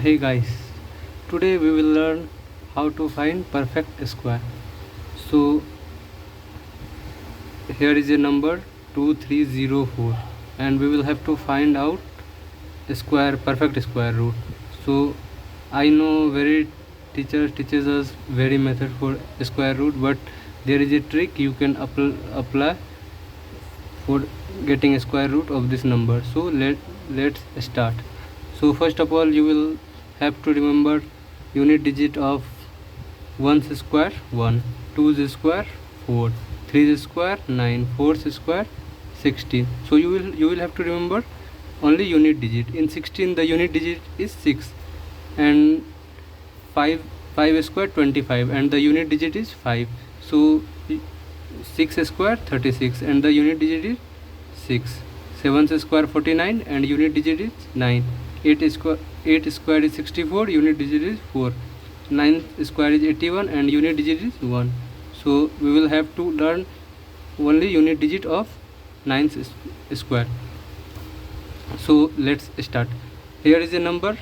Hey guys, today we will learn how to find perfect square. So here is a number 2304 and we will have to find out a perfect square root. So I know very teacher teaches us very method for square root, but there is a trick you can apply for getting a square root of this number. So let's start. So first of all you will have to remember unit digit of 1's square 1, 2's square 4, 3's square 9, 4's square 16. So you will have to remember only unit digit. In 16 the unit digit is 6 and 5 square 25 and the unit digit is 5. So 6 square 36 and the unit digit is 6. 7 square 49 and unit digit is 9. 8 square is 64, unit digit is 4. 9 square is 81 and unit digit is 1. So we will have to learn only unit digit of 9 square. So let's start. Here is a number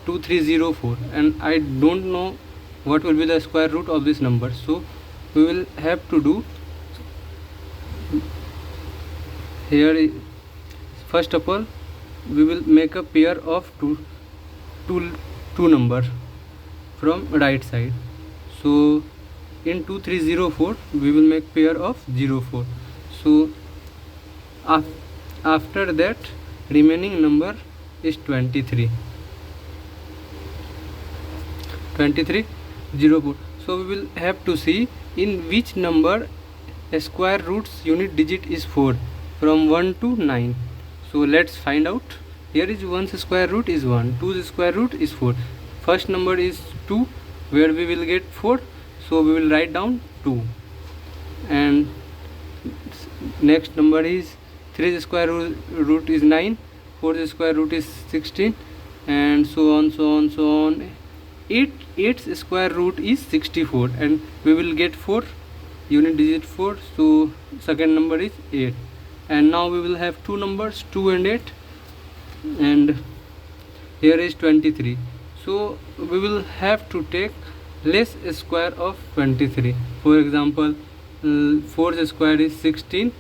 2304 and I don't know what will be the square root of this number. So we will have to do here. First of all we will make a pair of two number from right side. So in 2304 we will make pair of 04. So after that remaining number is 23 04. So we will have to see in which number a square root's unit digit is 4 from 1 to 9. So let's find out. Here is 1's square root is 1, 2's square root is 4. First number is 2 where we will get 4. So we will write down 2. And next number is 3's square root is 9, 4's square root is 16 and so on. 8's square root is 64 and we will get 4, unit digit 4. So second number is 8. And now we will have two numbers 2 and 8 and here is 23. So we will have to take less square of 23. For example 4's square is 16,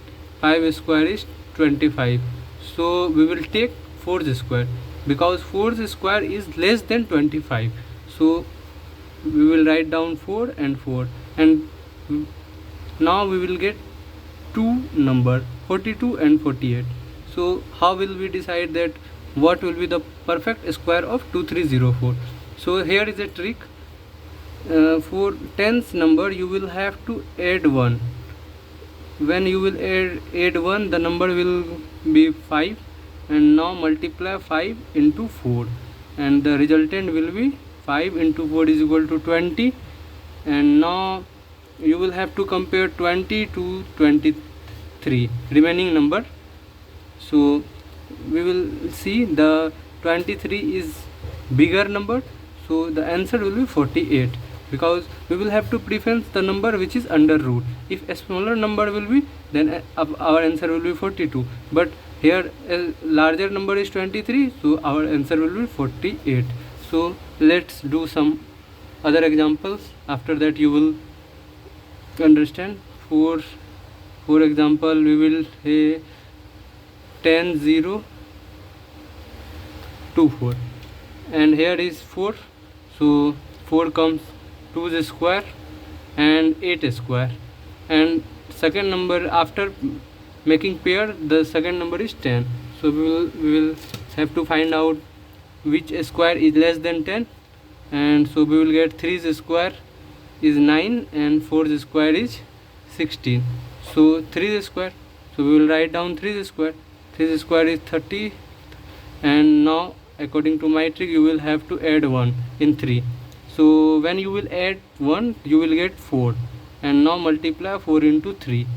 5's square is 25. So we will take 4's square because 4's square is less than 25. So we will write down 4 and 4 and now we will get two number 42 and 48. So how will we decide that what will be the perfect square of 2304? So here is a trick. For tens number you will have to add 1. When you will add 1 the number will be 5 and now multiply 5 into 4 and the resultant will be 5 into 4 is equal to 20. And now you will have to compare 20 to 23 remaining number. So we will see the 23 is bigger number, so the answer will be 48 because we will have to preference the number which is under root. If a smaller number will be, then our answer will be 42, but here a larger number is 23, so our answer will be 48. So let's do some other examples. After that you will understand. For example we will say 10 0 2 4 and here is 4. So 4 comes 2's square and 8 square and second number after making pair the second number is 10. So we will have to find out which square is less than 10 and so we will get 3's square is 9 and 4's square is 16. So 3's square, so we will write down 3's square. 3's square is 30 and now according to my trick you will have to add 1 in 3. So when you will add 1 you will get 4 and now multiply 4 into 3.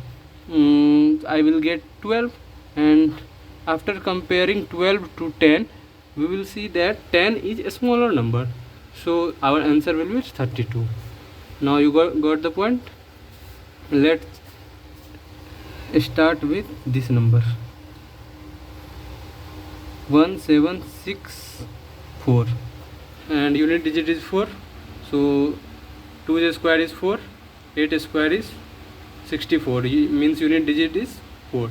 I will get 12 and after comparing 12 to 10 we will see that 10 is a smaller number, so our answer will be 32. Now you got the point. Let's start with this number 1764 and unit digit is 4. So 2 square is 4, 8 square is 64, means unit digit is 4.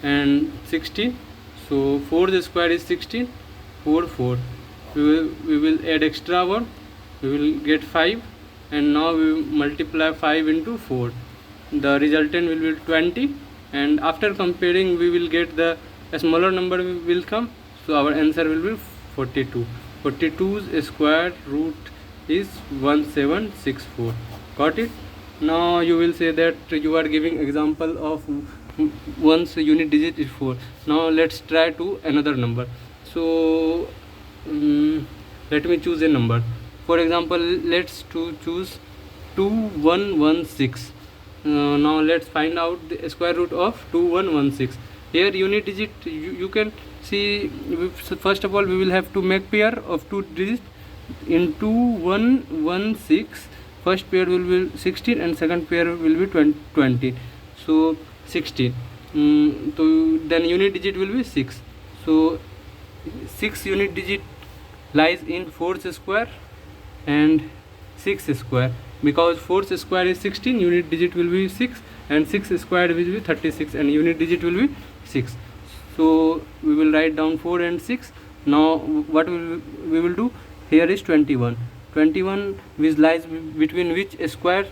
And 16, so 4 square is 16, 4 4. We will add extra one, we will get 5, and now we will multiply 5 into 4. The resultant will be 20, and after comparing we will get a smaller number will come, so our answer will be 42. 42's square root is 1764. Got it? Now you will say that you are giving example of once unit digit is 4. Now let's try to another number. So let me choose a number. For example, let's choose 2116. Now let's find out the square root of 2116. Here unit digit, you can see, first of all we will have to make pair of two digits. In 2116, first pair will be 16 and second pair will be 20. So 16. So then unit digit will be 6. So 6 unit digit lies in 4's square and 6 square. Because 4's square is 16, unit digit will be 6, and 6 squared will be 36, and unit digit will be 6. So we will write down 4 and 6. Now what we will do? Here is 21. 21 which lies between which square?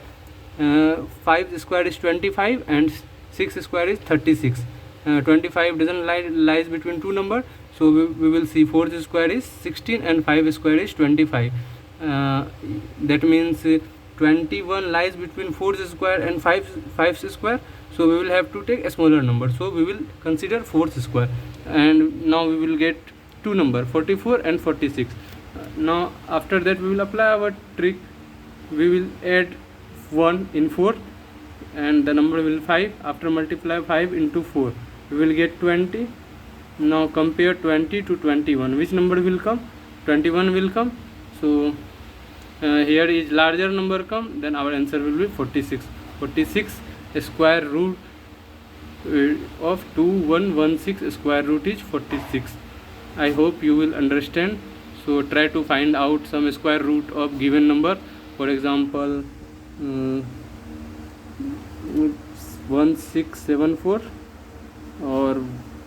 5 square is 25 and 6 square is 36. 25 doesn't lies between two number, so we will see 4 square is 16 and 5 square is 25. That means 21 lies between 4 square and 5 square, so we will have to take a smaller number, so we will consider 4 square, and now we will get two number, 44 and 46. Now after that we will apply our trick. We will add 1 in 4 and the number will 5. After multiply 5 into 4, we will get 20. Now compare 20 to 21, which number will come? 21 will come. So here is larger number come, then our answer will be 46. 46 square root of 2116 square root is 46. I hope you will understand. So try to find out some square root of given number. For example, 1674 or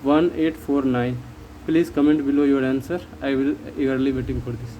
1849. Please comment below your answer. I will eagerly waiting for this.